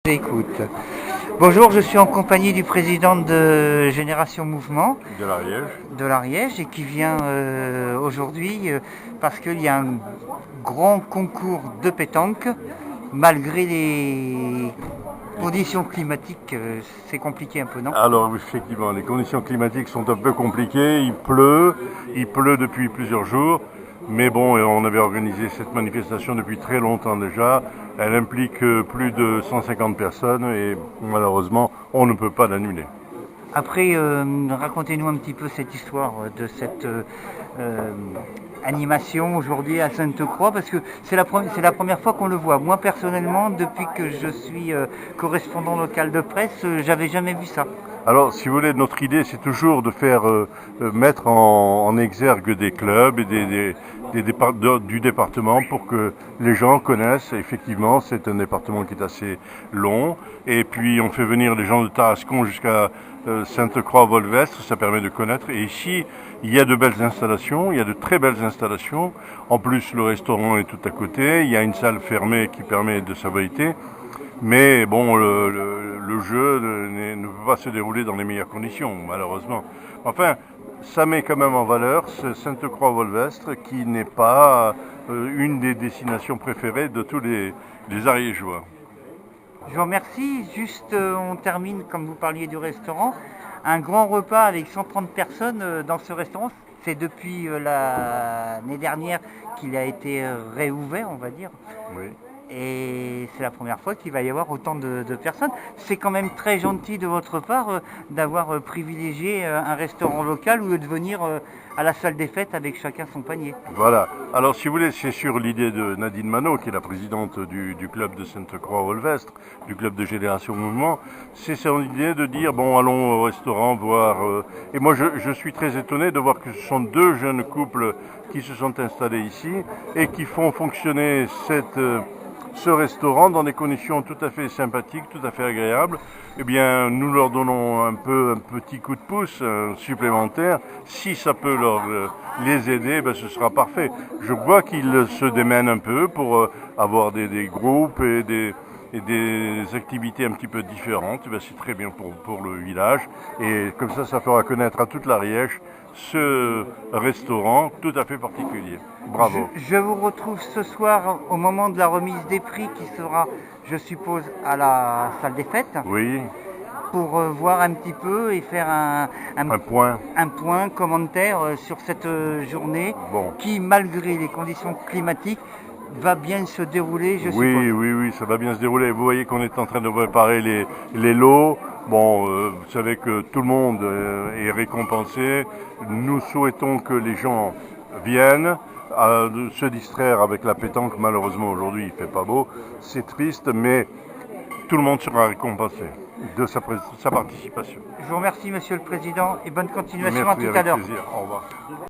Écoute. Bonjour, je suis en compagnie du président de Génération Mouvement de l'Ariège et qui vient aujourd'hui parce qu'il y a un grand concours de pétanque. Malgré les conditions climatiques, c'est compliqué un peu, non? Alors effectivement, les conditions climatiques sont un peu compliquées, il pleut depuis plusieurs jours, mais bon, on avait organisé cette manifestation depuis très longtemps déjà. Elle implique plus de 150 personnes et malheureusement, on ne peut pas l'annuler. Après, racontez-nous un petit peu cette histoire de cette animation aujourd'hui à Sainte-Croix, parce que c'est la première fois qu'on le voit. Moi, personnellement, depuis que je suis correspondant local de presse, j'avais jamais vu ça. Alors, si vous voulez, notre idée, c'est toujours de faire mettre en exergue des clubs et du département pour que les gens connaissent. Effectivement, c'est un département qui est assez long. Et puis, on fait venir les gens de Tarascon jusqu'à Sainte-Croix-Volvestre. Ça permet de connaître. Et ici, il y a de belles installations. Il y a de très belles installations. En plus, le restaurant est tout à côté. Il y a une salle fermée qui permet de s'abriter. Mais bon, le jeu ne peut pas se dérouler dans les meilleures conditions, malheureusement. Enfin, ça met quand même en valeur ce Sainte-Croix-Volvestre qui n'est pas une des destinations préférées de tous les Ariégeois. Je vous remercie. Juste, on termine, comme vous parliez du restaurant, un grand repas avec 130 personnes dans ce restaurant. C'est depuis l'année dernière qu'il a été réouvert, on va dire. Oui. Et c'est la première fois qu'il va y avoir autant de personnes. C'est quand même très gentil de votre part d'avoir privilégié un restaurant local au lieu de venir à la salle des fêtes avec chacun son panier. Voilà. Alors, si vous voulez, c'est sur l'idée de Nadine Manot, qui est la présidente du club de Sainte-Croix-Volvestre, du club de Génération Mouvement. C'est son idée de dire, bon, allons au restaurant voir. Et moi, je suis très étonné de voir que ce sont deux jeunes couples qui se sont installés ici et qui font fonctionner ce restaurant dans des conditions tout à fait sympathiques, tout à fait agréables. Eh bien, nous leur donnons un petit coup de pouce supplémentaire. Si ça peut les aider, ben, ce sera parfait. Je vois qu'ils se démènent un peu pour avoir des groupes et des activités un petit peu différentes. Ben, c'est très bien pour le village. Et comme ça fera connaître à toute l'Ariège ce restaurant tout à fait particulier. Bravo. Je vous retrouve ce soir au moment de la remise des prix qui sera, je suppose, à la salle des fêtes. Oui. Pour voir un petit peu et faire un point commentaire sur cette journée qui, malgré les conditions climatiques, va bien se dérouler, je suppose. Oui, ça va bien se dérouler. Vous voyez qu'on est en train de préparer les lots. Bon, vous savez que tout le monde est récompensé. Nous souhaitons que les gens viennent se distraire avec la pétanque. Malheureusement, aujourd'hui, il fait pas beau. C'est triste, mais tout le monde sera récompensé de sa participation. Je vous remercie, Monsieur le Président, et bonne continuation. Merci, à tout à l'heure. Plaisir. Au revoir.